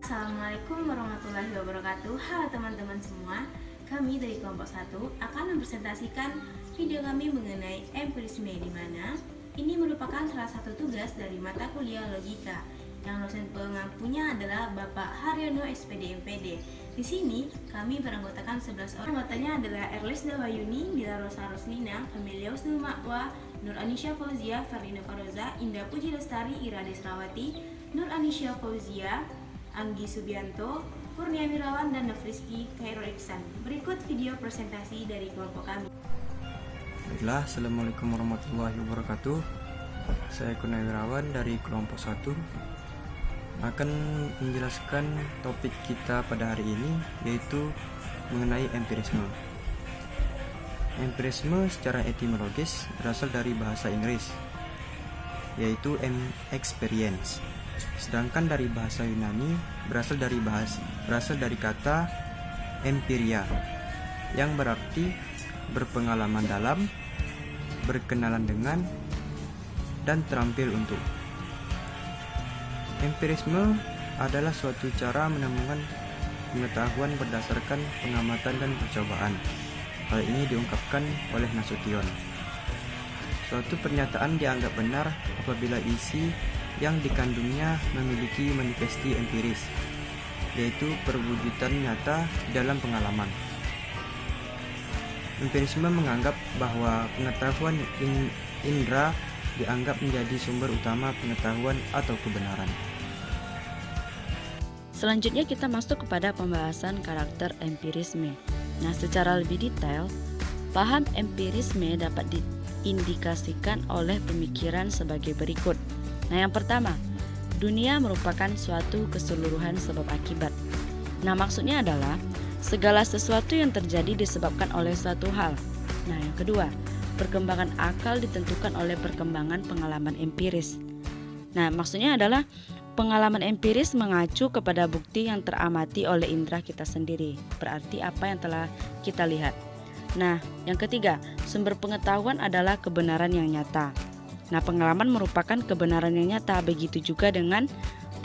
Assalamualaikum warahmatullahi wabarakatuh. Halo teman-teman semua, kami dari kelompok 1 akan mempresentasikan video kami mengenai empirisme, di mana ini merupakan salah satu tugas dari mata kuliah logika yang dosen pengampunya adalah Bapak Haryono SPD MPD. Di sini kami beranggotakan 11 orang. Anggotanya adalah Erlis Dawayuni, Mila Rosa Roslina, Familia Husnul Ma'wa, Nur Anisha Fauzia, Ferdinand Faroza, Indah Puji Lestari, Irade Srawati, Nur Anisha Fauzia, Anggi Subianto, Kurnia Wirawan, dan Nofriski Khairul Iksan. Berikut video presentasi dari kelompok kami. Baiklah, Assalamualaikum warahmatullahi wabarakatuh. Saya Kurnia Wirawan dari kelompok 1 akan menjelaskan topik kita pada hari ini, yaitu mengenai empirisme. Empirisme secara etimologis berasal dari bahasa Inggris, yaitu experience. Sedangkan dari bahasa Yunani berasal dari kata empiria, yang berarti berpengalaman dalam, berkenalan dengan, dan terampil untuk. Empirisme adalah suatu cara menemukan pengetahuan berdasarkan pengamatan dan percobaan. Hal ini diungkapkan oleh Nasution. Suatu pernyataan dianggap benar apabila isi yang dikandungnya memiliki manifesti empiris, yaitu perwujudan nyata dalam pengalaman. Empirisme menganggap bahwa pengetahuan indera dianggap menjadi sumber utama pengetahuan atau kebenaran. Selanjutnya kita masuk kepada pembahasan karakter empirisme. Nah, secara lebih detail, paham empirisme dapat diindikasikan oleh pemikiran sebagai berikut. Nah, yang pertama, dunia merupakan suatu keseluruhan sebab akibat. Nah, maksudnya adalah segala sesuatu yang terjadi disebabkan oleh suatu hal. Nah, yang kedua, perkembangan akal ditentukan oleh perkembangan pengalaman empiris. Nah, maksudnya adalah pengalaman empiris mengacu kepada bukti yang teramati oleh indera kita sendiri. Berarti apa yang telah kita lihat. Nah, yang ketiga, sumber pengetahuan adalah kebenaran yang nyata. Nah, pengalaman merupakan kebenaran yang nyata. Begitu juga dengan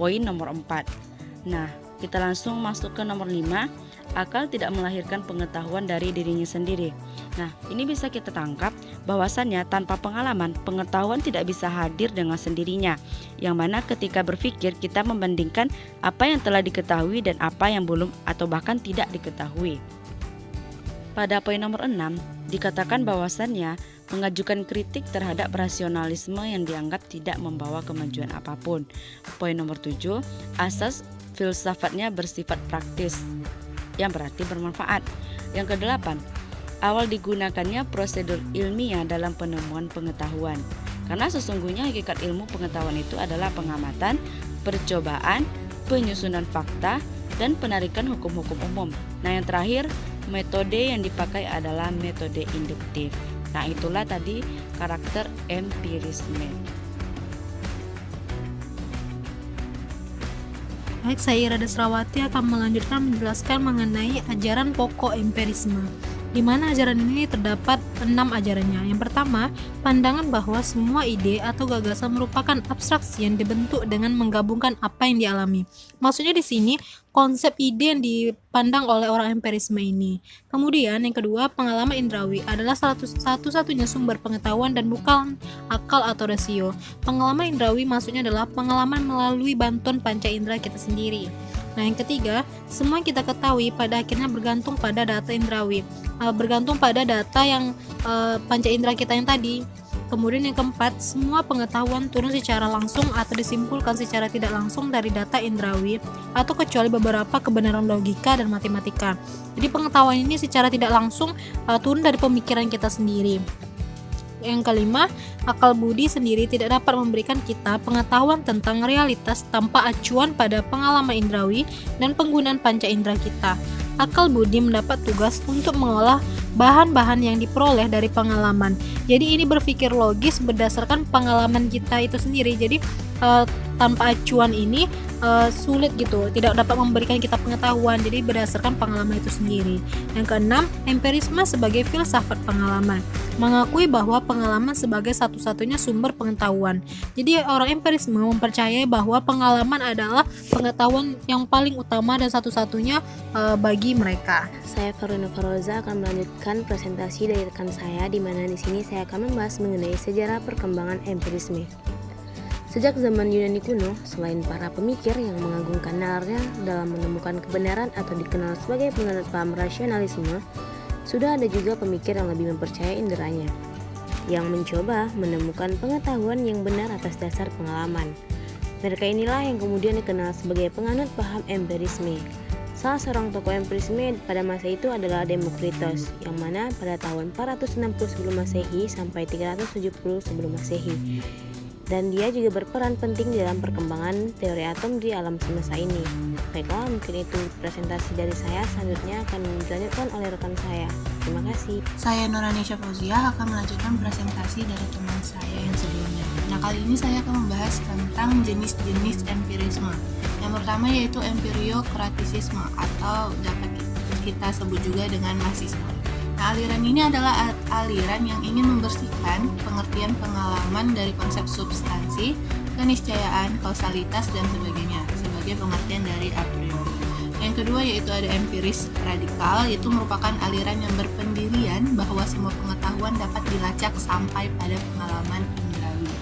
poin nomor 4. Nah, kita langsung masuk ke nomor 5. Akal tidak melahirkan pengetahuan dari dirinya sendiri. Nah, ini bisa kita tangkap bahwasannya tanpa pengalaman, pengetahuan tidak bisa hadir dengan sendirinya. Yang mana ketika berpikir kita membandingkan apa yang telah diketahui dan apa yang belum atau bahkan tidak diketahui. Pada poin nomor 6, dikatakan bahwasannya mengajukan kritik terhadap rasionalisme yang dianggap tidak membawa kemajuan apapun. Poin nomor 7, asas filsafatnya bersifat praktis, yang berarti bermanfaat. Yang ke-8, awal digunakannya prosedur ilmiah dalam penemuan pengetahuan. Karena sesungguhnya hakikat ilmu pengetahuan itu adalah pengamatan, percobaan, penyusunan fakta, dan penarikan hukum-hukum umum. Nah, yang terakhir, metode yang dipakai adalah metode induktif. Nah, itulah tadi karakter empirisme. Baik, saya Irade Srawati akan melanjutkan menjelaskan mengenai ajaran pokok empirisme, di mana ajaran ini terdapat 6 ajarannya. Yang pertama, pandangan bahwa semua ide atau gagasan merupakan abstraksi yang dibentuk dengan menggabungkan apa yang dialami. Maksudnya di sini konsep ide yang dipandang oleh orang empirisme ini. Kemudian yang kedua, pengalaman indrawi adalah satu-satunya sumber pengetahuan dan bukan akal atau rasio. Pengalaman indrawi maksudnya adalah pengalaman melalui bantuan panca indera kita sendiri. Nah, yang ketiga, semua yang kita ketahui pada akhirnya bergantung pada data indrawi, bergantung pada data yang panca indera kita yang tadi. Kemudian yang keempat, semua pengetahuan turun secara langsung atau disimpulkan secara tidak langsung dari data indrawi, atau kecuali beberapa kebenaran logika dan matematika. Jadi pengetahuan ini secara tidak langsung turun dari pemikiran kita sendiri. Yang kelima, akal budi sendiri tidak dapat memberikan kita pengetahuan tentang realitas tanpa acuan pada pengalaman indrawi dan penggunaan panca indera kita. Akal budi mendapat tugas untuk mengolah bahan-bahan yang diperoleh dari pengalaman. Jadi ini berpikir logis berdasarkan pengalaman kita itu sendiri. Jadi tanpa acuan ini sulit gitu, tidak dapat memberikan kita pengetahuan, jadi berdasarkan pengalaman itu sendiri. Yang keenam, empirisme sebagai filsafat pengalaman, mengakui bahwa pengalaman sebagai satu-satunya sumber pengetahuan. Jadi orang empirisme mempercayai bahwa pengalaman adalah pengetahuan yang paling utama dan satu-satunya bagi mereka. Saya Faruna Faroza akan melanjutkan presentasi dari rekan saya, di mana di sini saya akan membahas mengenai sejarah perkembangan empirisme. Sejak zaman Yunani kuno, selain para pemikir yang mengagungkan nalarnya dalam menemukan kebenaran atau dikenal sebagai penganut paham rasionalisme, sudah ada juga pemikir yang lebih mempercayai inderanya, yang mencoba menemukan pengetahuan yang benar atas dasar pengalaman. Mereka inilah yang kemudian dikenal sebagai penganut paham empirisme. Salah seorang tokoh empirisme pada masa itu adalah Demokritos, yang mana pada tahun 460 sebelum Masehi sampai 370 sebelum Masehi. Dan dia juga berperan penting dalam perkembangan teori atom di alam semesta ini. Baiklah, mungkin itu presentasi dari saya. Selanjutnya akan dilanjutkan oleh rekan saya. Terima kasih. Saya Nuranisha Fauzia akan melanjutkan presentasi dari teman saya yang sebelumnya. Nah, kali ini saya akan membahas tentang jenis-jenis empirisme. Yang pertama yaitu empiriokratisisme atau dapat kita sebut juga dengan marxisme. Nah, aliran ini adalah aliran yang ingin membersihkan pengertian pengalaman dari konsep substansi, keniscayaan, kausalitas, dan sebagainya sebagai pengertian dari a priori. Yang kedua yaitu ada empiris radikal, yaitu merupakan aliran yang berpendirian bahwa semua pengetahuan dapat dilacak sampai pada pengalaman indrawi.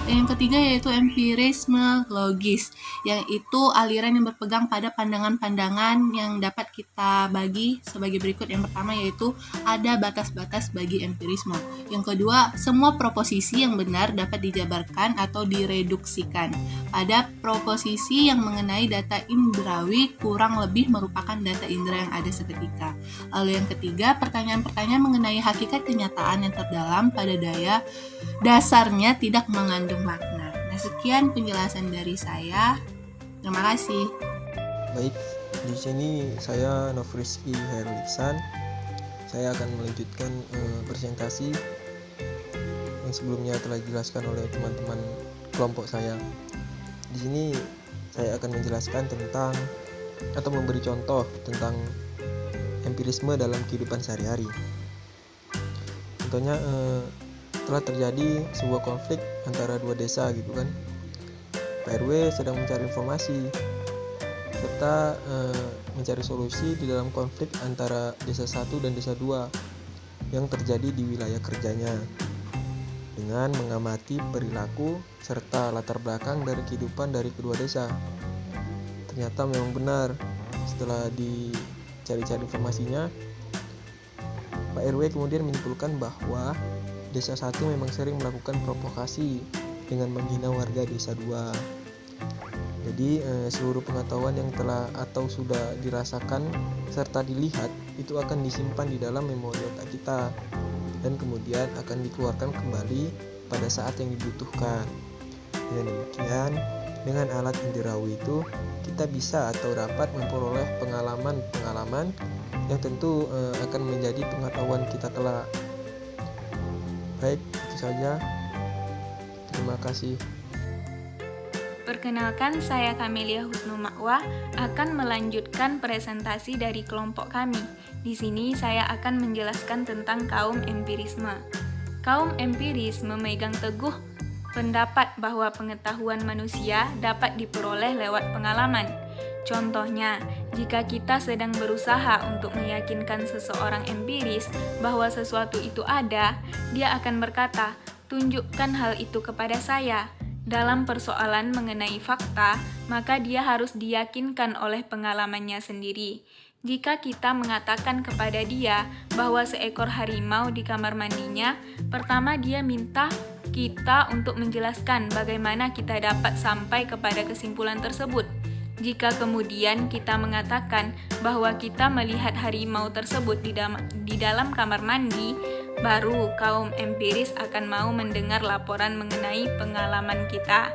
Dan yang ketiga yaitu empirisme logis, yaitu aliran yang berpegang pada pandangan-pandangan yang dapat kita bagi sebagai berikut. Yang pertama yaitu ada batas-batas bagi empirisme. Yang kedua, semua proposisi yang benar dapat dijabarkan atau direduksikan pada proposisi yang mengenai data indrawi kurang lebih merupakan data indera yang ada seketika. Lalu yang ketiga, pertanyaan-pertanyaan mengenai hakikat kenyataan yang terdalam pada daya dasarnya tidak mengandung makna. Nah, sekian penjelasan dari saya. Terima kasih. Baik, di sini saya Nofriski Herliksan. Saya akan melanjutkan presentasi yang sebelumnya telah dijelaskan oleh teman-teman kelompok saya. Di sini saya akan menjelaskan tentang atau memberi contoh tentang empirisme dalam kehidupan sehari-hari. Contohnya telah terjadi sebuah konflik antara dua desa gitu kan. Pak RW sedang mencari informasi serta mencari solusi di dalam konflik antara desa 1 dan desa 2 yang terjadi di wilayah kerjanya, dengan mengamati perilaku serta latar belakang dari kehidupan dari kedua desa. Ternyata memang benar, setelah dicari-cari informasinya, Pak RW kemudian menyimpulkan bahwa desa 1 memang sering melakukan provokasi dengan menghina warga desa 2. Jadi seluruh pengetahuan yang telah atau sudah dirasakan serta dilihat itu akan disimpan di dalam memori otak kita dan kemudian akan dikeluarkan kembali pada saat yang dibutuhkan. Dengan demikian, dengan alat inderawi itu kita bisa atau dapat memperoleh pengalaman-pengalaman yang tentu akan menjadi pengetahuan kita kelak. Baik, itu saja. Terima kasih. Perkenalkan, saya Kamelia Husnu Ma'wa akan melanjutkan presentasi dari kelompok kami. Di sini saya akan menjelaskan tentang kaum empirisme. Kaum empiris memegang teguh pendapat bahwa pengetahuan manusia dapat diperoleh lewat pengalaman. Contohnya, jika kita sedang berusaha untuk meyakinkan seseorang empiris bahwa sesuatu itu ada, dia akan berkata, "Tunjukkan hal itu kepada saya." Dalam persoalan mengenai fakta, maka dia harus diyakinkan oleh pengalamannya sendiri. Jika kita mengatakan kepada dia bahwa seekor harimau di kamar mandinya, pertama dia minta kita untuk menjelaskan bagaimana kita dapat sampai kepada kesimpulan tersebut. Jika kemudian kita mengatakan bahwa kita melihat harimau tersebut di dalam kamar mandi, baru kaum empiris akan mau mendengar laporan mengenai pengalaman kita.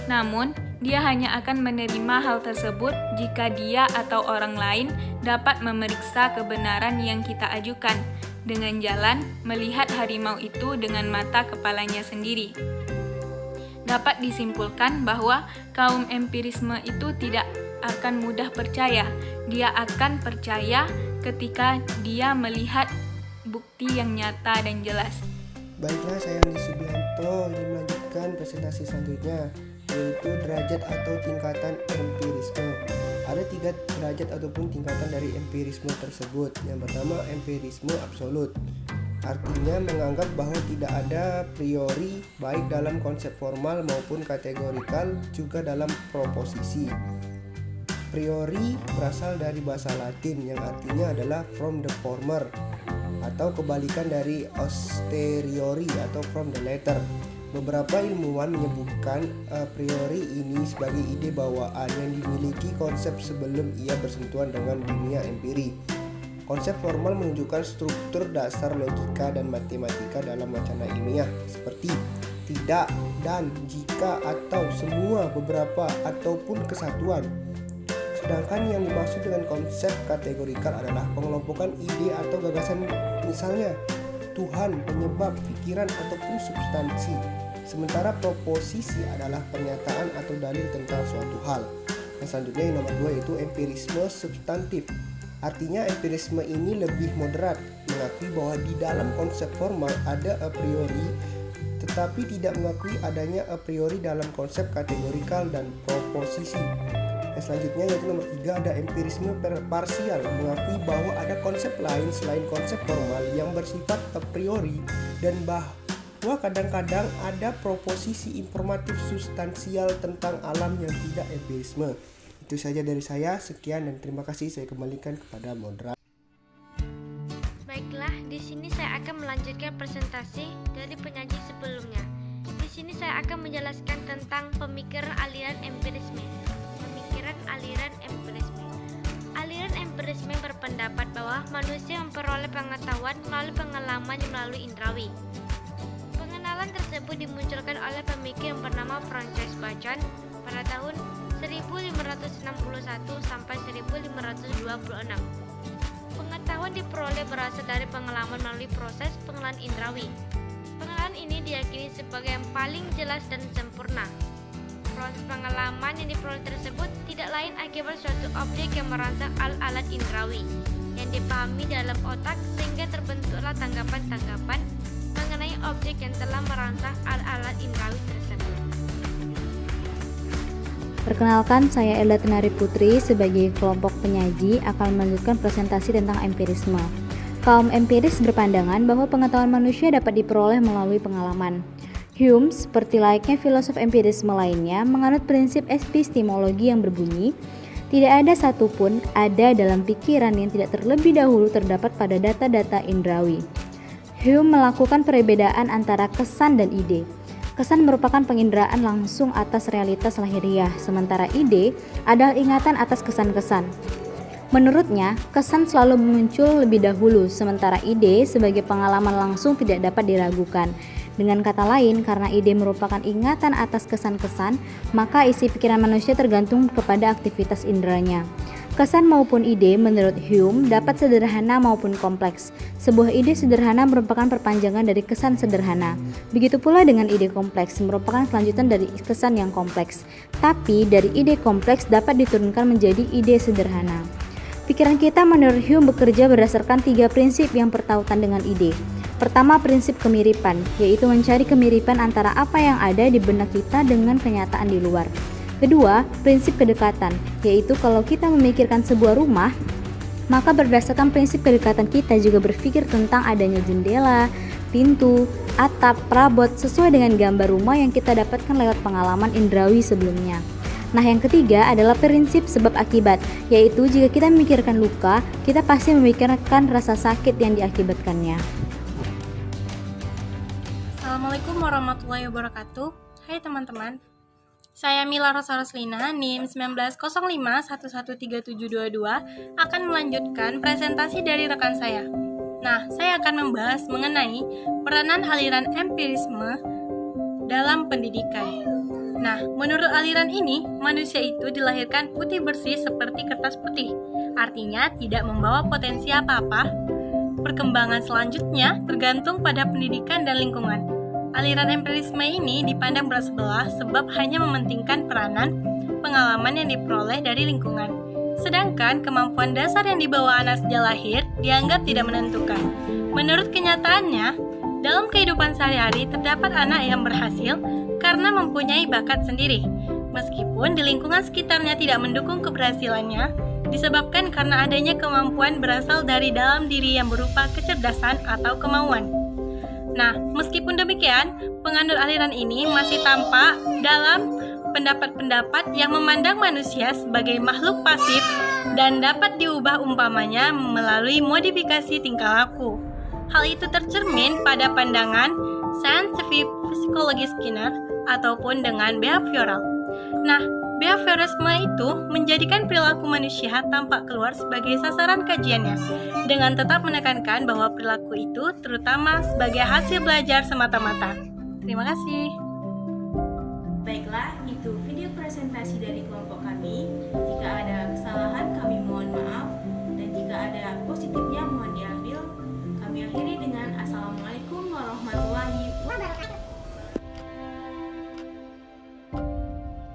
Namun, dia hanya akan menerima hal tersebut jika dia atau orang lain dapat memeriksa kebenaran yang kita ajukan dengan jalan melihat harimau itu dengan mata kepalanya sendiri. dapat disimpulkan bahwa kaum empirisme itu tidak akan mudah percaya. Dia akan percaya ketika dia melihat bukti yang nyata dan jelas. Baiklah, saya Andi Subianto ini melanjutkan presentasi selanjutnya, yaitu derajat atau tingkatan empirisme. Ada 3 derajat ataupun tingkatan dari empirisme tersebut. Yang pertama, empirisme absolut. Artinya menganggap bahwa tidak ada priori baik dalam konsep formal maupun kategorikal, juga dalam proposisi. Priori berasal dari bahasa Latin yang artinya adalah from the former, atau kebalikan dari posteriori atau from the latter. Beberapa ilmuwan menyebutkan a priori ini sebagai ide bawaan yang dimiliki konsep sebelum ia bersentuhan dengan dunia empiri. Konsep formal menunjukkan struktur dasar logika dan matematika dalam wacana ilmiah seperti tidak, dan, jika, atau, semua, beberapa, ataupun kesatuan. Sedangkan yang dimaksud dengan konsep kategorikal adalah pengelompokan ide atau gagasan, misalnya Tuhan, penyebab, pikiran, ataupun substansi. Sementara proposisi adalah pernyataan atau dalil tentang suatu hal. Yang selanjutnya yang nomor 2 yaitu empirisme substantif. Artinya empirisme ini lebih moderat, mengakui bahwa di dalam konsep formal ada a priori, tetapi tidak mengakui adanya a priori dalam konsep kategorikal dan proposisi. Yang selanjutnya yaitu nomor 3 ada empirisme parsial, mengakui bahwa ada konsep lain selain konsep formal yang bersifat a priori, dan bahwa kadang-kadang ada proposisi informatif substansial tentang alam yang tidak empirisme. Itu saja dari saya, sekian dan terima kasih. Saya kembalikan kepada moderator. Baiklah, di sini saya akan melanjutkan presentasi dari penyaji sebelumnya. Di sini saya akan menjelaskan tentang pemikiran aliran empirisme. Aliran empirisme berpendapat bahwa manusia memperoleh pengetahuan melalui pengalaman yang melalui indrawi. Pengenalan tersebut dimunculkan oleh pemikir yang bernama Francis Bacon pada tahun 1561 sampai 1526. Pengetahuan diperoleh berasal dari pengalaman melalui proses pengenalan indrawi. Pengenalan ini diyakini sebagai yang paling jelas dan sempurna. Proses pengalaman yang diperoleh tersebut tidak lain akibat suatu objek yang merangsang alat indrawi yang dipahami dalam otak, sehingga terbentuklah tanggapan-tanggapan mengenai objek yang telah merangsang alat indrawi tersebut. Perkenalkan, saya Elda Tenari Putri sebagai kelompok penyaji akan melanjutkan presentasi tentang empirisme. Kaum empiris berpandangan bahwa pengetahuan manusia dapat diperoleh melalui pengalaman. Hume, seperti layaknya filosof empirisme lainnya, menganut prinsip epistemologi yang berbunyi, tidak ada satupun ada dalam pikiran yang tidak terlebih dahulu terdapat pada data-data indrawi. Hume melakukan perbedaan antara kesan dan ide. Kesan merupakan penginderaan langsung atas realitas lahiriah, sementara ide adalah ingatan atas kesan-kesan. Menurutnya, kesan selalu muncul lebih dahulu, sementara ide sebagai pengalaman langsung tidak dapat diragukan. Dengan kata lain, karena ide merupakan ingatan atas kesan-kesan, maka isi pikiran manusia tergantung kepada aktivitas inderanya. Kesan maupun ide menurut Hume dapat sederhana maupun kompleks. Sebuah ide sederhana merupakan perpanjangan dari kesan sederhana. Begitu pula dengan ide kompleks, merupakan kelanjutan dari kesan yang kompleks. Tapi dari ide kompleks dapat diturunkan menjadi ide sederhana. Pikiran kita menurut Hume bekerja berdasarkan 3 prinsip yang bertautan dengan ide. Pertama, prinsip kemiripan, yaitu mencari kemiripan antara apa yang ada di benak kita dengan kenyataan di luar. Kedua, prinsip kedekatan, yaitu kalau kita memikirkan sebuah rumah, maka berdasarkan prinsip kedekatan kita juga berpikir tentang adanya jendela, pintu, atap, perabot sesuai dengan gambar rumah yang kita dapatkan lewat pengalaman indrawi sebelumnya. Nah, yang ketiga adalah prinsip sebab akibat, yaitu jika kita memikirkan luka, kita pasti memikirkan rasa sakit yang diakibatkannya. Assalamualaikum warahmatullahi wabarakatuh. Hai teman-teman, saya Mila Rosa Roslina, NIM 1905113722 akan melanjutkan presentasi dari rekan saya. Nah, saya akan membahas mengenai peranan aliran empirisme dalam pendidikan. Nah, menurut aliran ini, manusia itu dilahirkan putih bersih seperti kertas putih, artinya tidak membawa potensi apa-apa. Perkembangan selanjutnya tergantung pada pendidikan dan lingkungan. aliran empirisme ini dipandang berat sebelah sebab hanya mementingkan peranan pengalaman yang diperoleh dari lingkungan. Sedangkan kemampuan dasar yang dibawa anak sejak lahir dianggap tidak menentukan. Menurut kenyataannya, dalam kehidupan sehari-hari terdapat anak yang berhasil karena mempunyai bakat sendiri. Meskipun di lingkungan sekitarnya tidak mendukung keberhasilannya, disebabkan karena adanya kemampuan berasal dari dalam diri yang berupa kecerdasan atau kemauan. Nah, meskipun demikian, penganut aliran ini masih tampak dalam pendapat-pendapat yang memandang manusia sebagai makhluk pasif dan dapat diubah umpamanya melalui modifikasi tingkah laku. Hal itu tercermin pada pandangan scientific psikologi Skinner ataupun dengan behavioral. Nah, behaviorisme itu menjadikan perilaku manusia tampak keluar sebagai sasaran kajiannya, dengan tetap menekankan bahwa perilaku itu terutama sebagai hasil belajar semata-mata. Terima kasih. Baiklah, itu video presentasi dari kelompok kami. Jika ada kesalahan kami mohon maaf, dan jika ada positifnya mohon